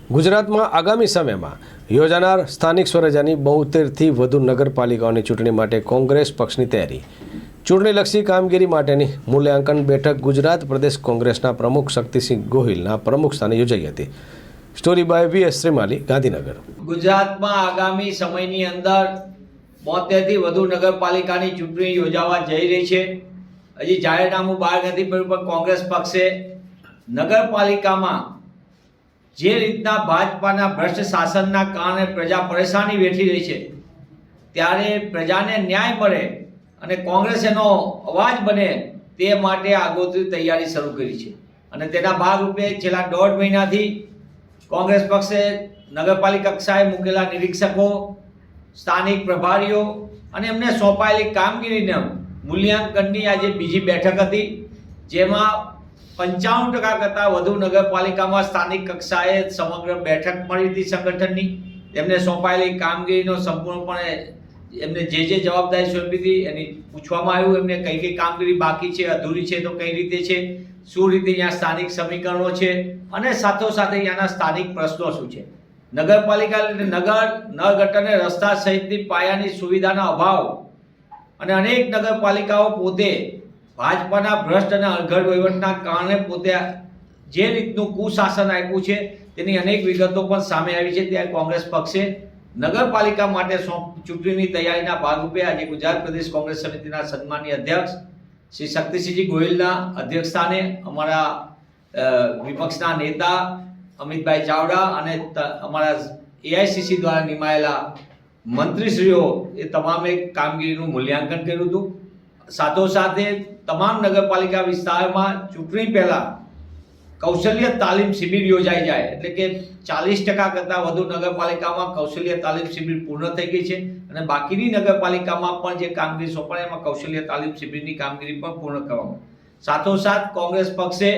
ગુજરાતમાં આગામી સમયમાં યોજાનાર સ્થાનિક સ્વરાજ્યની 72થી વધુ નગરપાલિકાઓની ચૂંટણી માટે કોંગ્રેસ પક્ષની તૈયારી. ચૂંટણીલક્ષી કામગીરી માટેની મૂલ્યાંકન બેઠક ગુજરાત પ્રદેશ કોંગ્રેસના પ્રમુખ શક્તિસિંહ ગોહિલના પ્રમુખસ્થાને યોજાઈ હતી. Story by V S. Shrimali, Gandhinagar. ગુજરાતમાં આગામી સમયની અંદર 72થી વધુ નગરપાલિકાની ચૂંટણી યોજાવા જઈ રહી છે. હજી જાહેરનામું બહાર નથી પડ્યું, પણ કોંગ્રેસ પક્ષે નગરપાલિકામાં જે રીતના ભાજપાના ભ્રષ્ટ શાસનના કારણે પ્રજા પરેશાની વેઠી રહી છે, ત્યારે પ્રજાને ન્યાય મળે અને કોંગ્રેસ એનો અવાજ બને તે માટે આગોતરી તૈયારી શરૂ કરી છે. અને તેના ભાગરૂપે છેલ્લા 1.5 મહિનાથી કોંગ્રેસ પક્ષે નગરપાલિકા કક્ષાએ મૂકેલા નિરીક્ષકો, સ્થાનિક પ્રભારીઓ અને એમને સોંપાયેલી કામગીરીને મૂલ્યાંકનની આજે બીજી બેઠક હતી, જેમાં 95% કરતાં વધુ નગરપાલિકામાં સ્થાનિક કક્ષાએ સમગ્ર બેઠક મળી હતી સંગઠનની. તેમને સોંપાયેલી કામગીરીનો સંપૂર્ણપણે એમને જે જવાબદારી સોંપી હતી એની પૂછવામાં આવ્યું, એમને કઈ કઈ કામગીરી બાકી છે, અધૂરી છે તો કઈ રીતે છે, શું રીતે અહીંયા સ્થાનિક સમીકરણો છે અને સાથોસાથે અહીંયાના સ્થાનિક પ્રશ્નો શું છે. નગરપાલિકા એટલે નળ ગટર અને રસ્તા સહિતની પાયાની સુવિધાના અભાવ અને અનેક નગરપાલિકાઓ પોતે ભાજપાના ભ્રષ્ટ અને અણઘડ વહીવટના કારણે પોતે જે રીતનું કુશાસન આપ્યું છે તેની અનેક વિગતો પણ સામે આવી છે. ત્યારે કોંગ્રેસ પક્ષે નગરપાલિકા માટે ચૂંટણીની તૈયારીના ભાગરૂપે આજે ગુજરાત પ્રદેશ કોંગ્રેસ સમિતિના સન્માનીય અધ્યક્ષ શ્રી શક્તિસિંહજી ગોહિલના અધ્યક્ષસ્થાને અમારા વિપક્ષના નેતા અમિતભાઈ ચાવડા અને અમારા એઆઈસીસી દ્વારા નિમાયેલા મંત્રીશ્રીઓ એ તમામે કામગીરીનું મૂલ્યાંકન કર્યું હતું. સાથોસાથે તમામ નગરપાલિકા વિસ્તારમાં ચૂંટણી પહેલાં કૌશલ્ય તાલીમ શિબિર યોજાઈ જાય, એટલે કે 40% કરતાં વધુ નગરપાલિકામાં કૌશલ્ય તાલીમ શિબિર પૂર્ણ થઈ ગઈ છે અને બાકીની નગરપાલિકામાં પણ જે કામગીરી સોંપાય એમાં કૌશલ્ય તાલીમ શિબિરની કામગીરી પણ પૂર્ણ કરવામાં. સાથોસાથ કોંગ્રેસ પક્ષે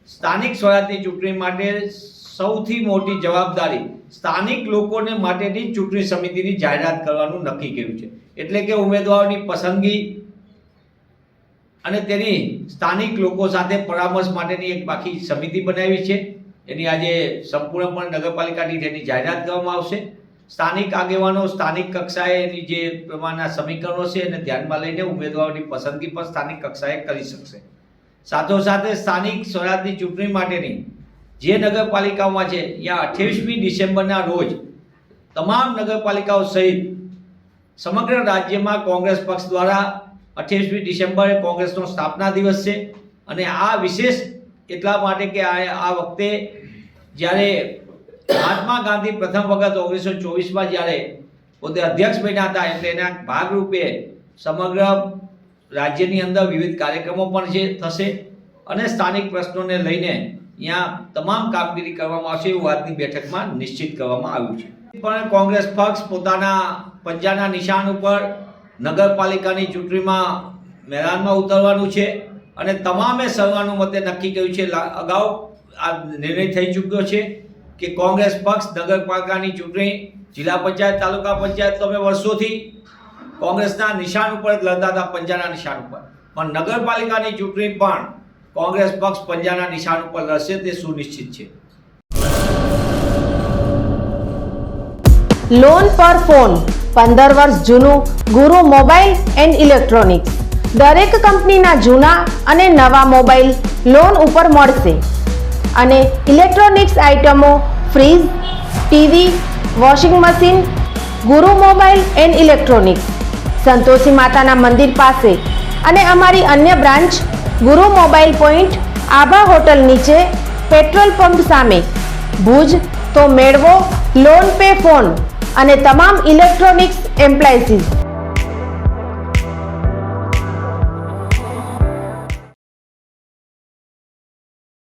સ્થાનિક સ્વરાજની ચૂંટણી માટે સૌથી મોટી જવાબદારી સ્થાનિક લોકોને માટેની ચૂંટણી સમિતિની જાહેરાત કરવાનું નક્કી કર્યું છે. એટલે કે ઉમેદવારોની પસંદગી અને તેની સ્થાનિક લોકો સાથે પરામર્શ માટેની એક બાકી સમિતિ બનાવી છે. એની આજે સંપૂર્ણપણે નગરપાલિકાની તેની જાહેરાત કરવામાં આવશે. સ્થાનિક આગેવાનો સ્થાનિક કક્ષાએ એની જે પ્રમાણના સમીકરણો છે એને ધ્યાનમાં લઈને ઉમેદવારોની પસંદગી પણ સ્થાનિક કક્ષાએ કરી શકશે. સાથોસાથે સ્થાનિક સ્વરાજની ચૂંટણી માટેની જે નગરપાલિકાઓમાં છે ત્યાં 28મી ડિસેમ્બરના રોજ તમામ નગરપાલિકાઓ સહિત સમગ્ર રાજ્યમાં કોંગ્રેસ પક્ષ દ્વારા 28મી ડિસેમ્બરે કોંગ્રેસનો સ્થાપના દિવસ છે. અને આ વિશેષ એટલા માટે કે આ વખતે જ્યારે મહાત્મા ગાંધી પ્રથમ વખત 1924માં જ્યારે પોતે અધ્યક્ષ બન્યા હતા, એટલે એના ભાગરૂપે સમગ્ર રાજ્યની અંદર વિવિધ કાર્યક્રમો પણ થશે અને સ્થાનિક પ્રશ્નોને લઈને અહીંયા તમામ કામગીરી કરવામાં આવશે એવું આજની બેઠકમાં નિશ્ચિત કરવામાં આવ્યું છે. પણ કોંગ્રેસ પક્ષ પોતાના પંજાના નિશાન ઉપર નગરપાલિકાની ચૂંટણીમાં મેદાનમાં ઉતરવાનું છે અને તમામે સર્વાનુમતે નક્કી કર્યું છે. અગાઉ આ નિર્ણય થઈ ચૂક્યો છે કે કોંગ્રેસ પક્ષ નગરપાલિકાની ચૂંટણી જિલ્લા પંચાયત, તાલુકા પંચાયત તો અમે વર્ષોથી કોંગ્રેસના નિશાન ઉપર જ લડતા હતા, પંજાના નિશાન ઉપર, પણ નગરપાલિકાની ચૂંટણી પણ કોંગ્રેસ પક્ષ પંજાના નિશાન ઉપર લડશે તે સુનિશ્ચિત છે. લોન પર ફોન 15 વર્ષ જૂનું ગુરુ મોબાઈલ એન્ડ ઇલેક્ટ્રોનિક્સ. દરેક કંપનીના જૂના અને નવા મોબાઈલ લોન ઉપર મળશે અને ઇલેક્ટ્રોનિક્સ આઇટમો ફ્રીજ, ટીવી, વોશિંગ મશીન. ગુરુ મોબાઈલ એન્ડ ઇલેક્ટ્રોનિક્સ, સંતોષી માતાના મંદિર પાસે અને અમારી અન્ય બ્રાન્ચ ગુરુ મોબાઈલ પોઈન્ટ, આભા હોટલ નીચે, પેટ્રોલ પંપ સામે, ભુજ. તો મેળવો લોન પે ફોન અને તમામ ઇલેક્ટ્રોનિક્સ એપ્લાયન્સીસ.